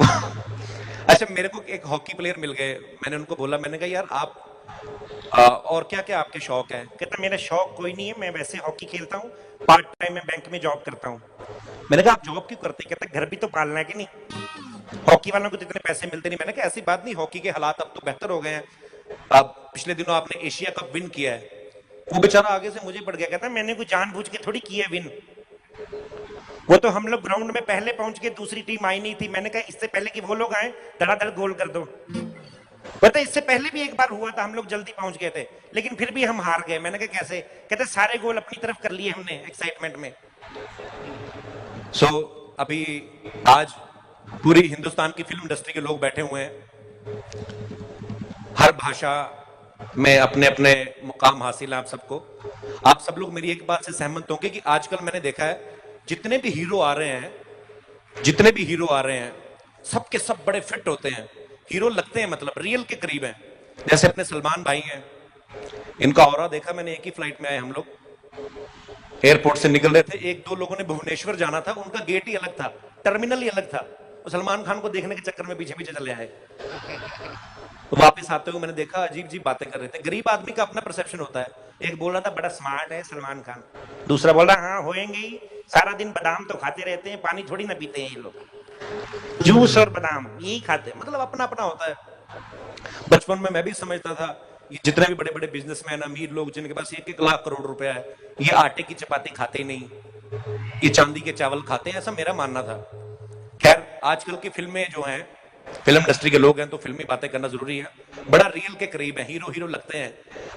अच्छा, मेरे को एक हॉकी प्लेयर मिल गए, मैंने उनको बोला, मैंने कहा यार आप और क्या क्या आपके शौक है? कहता मेरा शौक कोई नहीं है, मैं वैसे हॉकी खेलता हूँ, पार्ट टाइम में बैंक में जॉब करता हूँ। मैंने कहा आप जॉब क्यों करते? कहता घर भी तो पालना है कि नहीं, हॉकी वालों को तो इतने पैसे मिलते नहीं। मैंने कहा ऐसी बात नहीं, हॉकी के हालात अब तो बेहतर हो गए हैं। अब पिछले दिनों आपने एशिया कप विन किया है। वो बेचारा आगे से मुझे पड़ गया, कहता मैंने कोई जानबूझ के थोड़ी किया विन, वो तो हम लोग ग्राउंड में पहले पहुंच के दूसरी टीम आई नहीं थी। मैंने कहा इससे पहले कि वो लोग आए धड़ाधड़ गोल कर दो। पता इससे पहले भी एक बार हुआ था, हम लोग जल्दी पहुंच गए थे लेकिन फिर भी हम हार गए। मैंने कहा कैसे? कहते सारे गोल अपनी तरफ कर लिए हमने एक्साइटमेंट में। सो अभी आज पूरी हिंदुस्तान की फिल्म इंडस्ट्री के लोग बैठे हुए हैं, हर भाषा में अपने अपने मुकाम हासिल है आप सबको। आप सब लोग मेरी एक बात से सहमत होंगे कि आजकल मैंने देखा है जितने भी हीरो आ रहे हैं, जितने भी हीरो आ रहे हैं, सबके सब बड़े फिट होते हैं, हीरो लगते हैं, मतलब रियल के करीब हैं। जैसे अपने सलमान भाई हैं, इनका ऑरा देखा मैंने, एक ही फ्लाइट में आए हम लोग, एयरपोर्ट से निकल रहे थे, एक दो लोगों ने भुवनेश्वर जाना था, उनका गेट ही अलग था, टर्मिनल ही अलग था, और सलमान खान को देखने के चक्कर में पीछे पीछे चले आए। तो वापस आते हुए मैंने देखा अजीब अजीब बातें कर रहे थे। गरीब आदमी का अपना परसेप्शन होता है। एक बोल रहा था बड़ा स्मार्ट है सलमान खान, दूसरा बोल रहा हाँ होएंगे ही, सारा दिन बादाम तो खाते रहते हैं, पानी थोड़ी ना पीते हैं ये लोग, जूस और बादाम यही खाते हैं। मतलब अपना अपना होता है। बचपन में मैं भी समझता था ये जितने भी बड़े बड़े बिजनेसमैन अमीर लोग जिनके पास 1-1 लाख करोड़ रुपया है, ये आटे की चपाती खाते ही नहीं, ये चांदी के चावल खाते हैं, ऐसा मेरा मानना था। खैर आजकल की फिल्में जो हैं, फिल्म इंडस्ट्री के लोग हैं तो फिल्मी बातें करना जरूरी है, बड़ा रियल के करीब है, हीरो हीरो लगते हैं।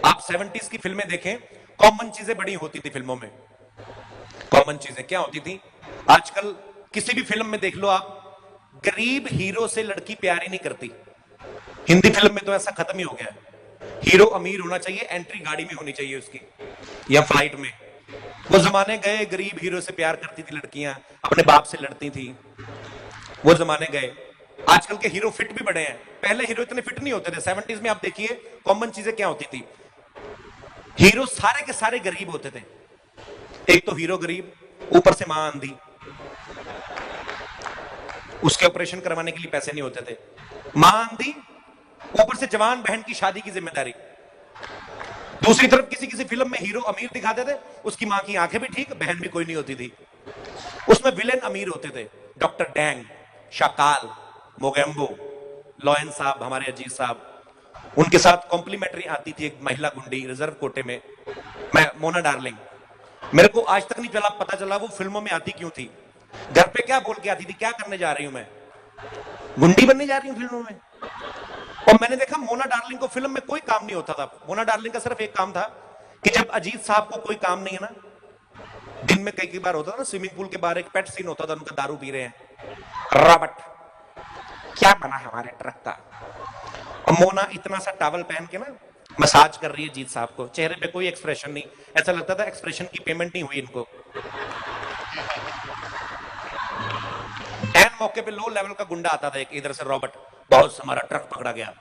आप 70s की फिल्में देखें, कॉमन चीजें बड़ी होती थी फिल्मों में। कॉमन चीजें क्या होती थी? आजकल किसी भी फिल्म में देख लो आप, गरीब हीरो से लड़की प्यार ही नहीं करती। हिंदी फिल्म में तो ऐसा खत्म ही हो गया है। हीरो अमीर होना चाहिए, एंट्री गाड़ी में होनी चाहिए उसकी या फ्लाइट में। वो जमाने गए, गरीब हीरो से प्यार करती थी लड़कियां, अपने बाप से लड़ती थी, वो जमाने गए। आजकल के हीरो फिट भी बड़े हैं, पहले हीरो इतने फिट नहीं होते थे। 70s में आप देखिए कॉमन चीजें क्या होती थी, हीरो सारे के सारे गरीब होते थे। एक तो हीरो गरीब, ऊपर से मां अंधी, उसके ऑपरेशन करवाने के लिए पैसे नहीं होते थे। मां अंधी, ऊपर से जवान बहन की शादी की जिम्मेदारी। दूसरी तरफ किसी किसी फिल्म में हीरो अमीर दिखाते थे, उसकी मां की आंखें भी ठीक, बहन भी कोई नहीं होती थी। उसमें विलेन अमीर होते थे, डॉक्टर डैंग, शाकाल, मोगेम्बो, लॉयन साहब, हमारे अजीज साहब। उनके साथ कॉम्प्लीमेंट्री आती थी एक महिला गुंडी रिजर्व कोटे में, मैं मोना डार्लिंग। मेरे को आज तक नहीं चला पता चला वो फिल्मों में आती क्यों थी। घर पे क्या बोल के आती थी, क्या करने जा रही हूं मैं, गुंडी बनने जा रही हूं फिल्मों में। और मैंने देखा मोना डार्लिंग को फिल्म में कोई काम नहीं होता था। मोना डार्लिंग का सिर्फ एक काम था कि जब अजीत साहब को कोई काम नहीं है ना, दिन में कई कई बार होता था ना, स्विमिंग पूल के बाहर एक पेट सीन होता था, उनका दारू पी रहे हैं, रॉबर्ट क्या बना हमारे ट्रक का, और मोना इतना सा टॉवल पहन के ना मसाज कर रही है जीत साहब को, चेहरे पे कोई एक्सप्रेशन नहीं, ऐसा लगता था एक्सप्रेशन की पेमेंट नहीं हुई इनको। एन मौके पे लो लेवल का गुंडा आता था एक, इधर से रॉबर्ट, बहुत हमारा ट्रक पकड़ा गया।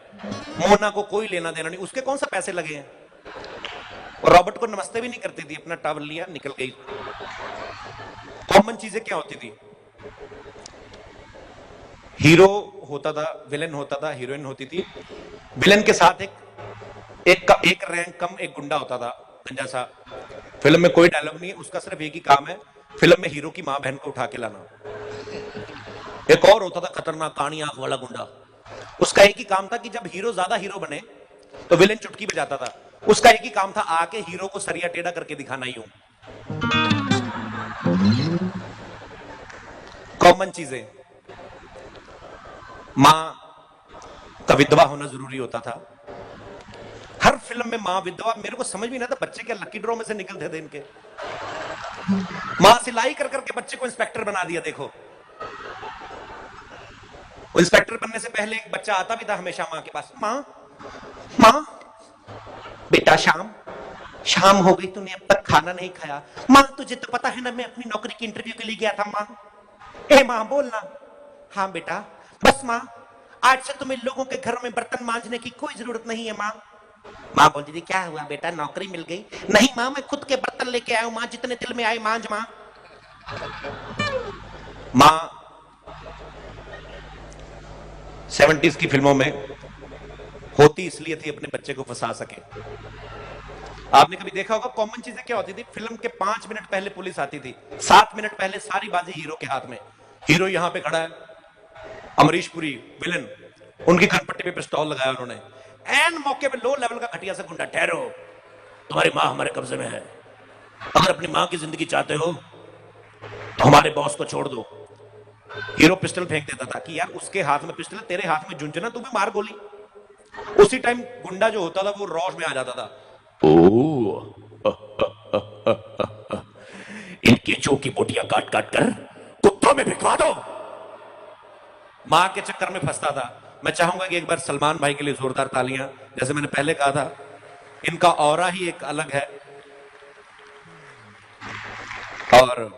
मोना को कोई लेना देना नहीं, उसके कौन सा पैसे लगे हैं। और रॉबर्ट को नमस्ते भी नहीं करती थी, अपना टॉवल लिया निकल गई। कॉमन चीजें क्या होती थी, हीरो होता था, विलेन होता था, हीरोइन होती थी, विलेन के साथ एक रैंक कम एक गुंडा होता था, गंजा सा। फिल्म में कोई डायलॉग नहीं है, उसका सिर्फ एक ही काम है, फिल्म में हीरो की मां बहन को उठा के लाना। एक और होता था खतरनाक कानी आंख वाला गुंडा, उसका एक ही काम था कि जब हीरो ज्यादा हीरो बने तो विलेन चुटकी बजाता था, उसका एक ही काम था आके हीरो को सरिया टेढ़ा करके दिखाना ही हूं। कॉमन चीजें, मां का विधवा होना जरूरी होता था, हर फिल्म में मां विधवा। मेरे को समझ भी नहीं आता बच्चे क्या लकी ड्रॉ में से निकलते थे इनके। मां सिलाई कर करके बच्चे को इंस्पेक्टर बना दिया। देखो इंस्पेक्टर बनने से पहले एक बच्चा आता भी था हमेशा मां के पास, मां मां बेटा शाम शाम हो गई, तूने अब तक खाना नहीं खाया। मां तुझे तो पता है ना मैं अपनी नौकरी की इंटरव्यू के लिए गया था। मां ए मां बोलना। हाँ बेटा बस मां, आज से तुम्हें लोगों के घरों में बर्तन मांजने की कोई जरूरत नहीं है। मां मां बोलती थी क्या हुआ बेटा नौकरी मिल गई? नहीं मां मैं खुद के बर्तन लेके आया हूं मां, जितने दिल में आए मांझ। मां मां 70s की फिल्मों में होती इसलिए थी अपने बच्चे को फंसा सके। आपने कभी देखा होगा कॉमन चीजें क्या होती थी, फिल्म के 5 मिनट पहले पुलिस आती थी, 7 मिनट पहले सारी बाजी हीरो के हाथ में। हीरो यहां पे खड़ा है, अमरीश पुरी विलन, उनकी खनपट्टी पे पिस्तौल लगाया उन्होंने। एन मौके पे लो लेवल का घटिया सा गुंडा, ठहरो, तुम्हारी मां हमारे कब्जे में है, अगर अपनी मां की जिंदगी चाहते हो तो हमारे बॉस को छोड़ दो। हीरो पिस्टल फेंक देता था कि यार उसके हाथ में पिस्टल, तेरे हाथ में झुंझुना, तू भी मार गोली। उसी टाइम गुंडा जो होता था वो रौश में आ जाता था, ओ इनकी चौकी बोटियां काट काट कर कुत्तों में भिखवा दो। मां के चक्कर में फंसता था। मैं चाहूंगा कि एक बार सलमान भाई के लिए जोरदार तालियां। जैसे मैंने पहले कहा था, इनका ऑरा ही एक अलग है। और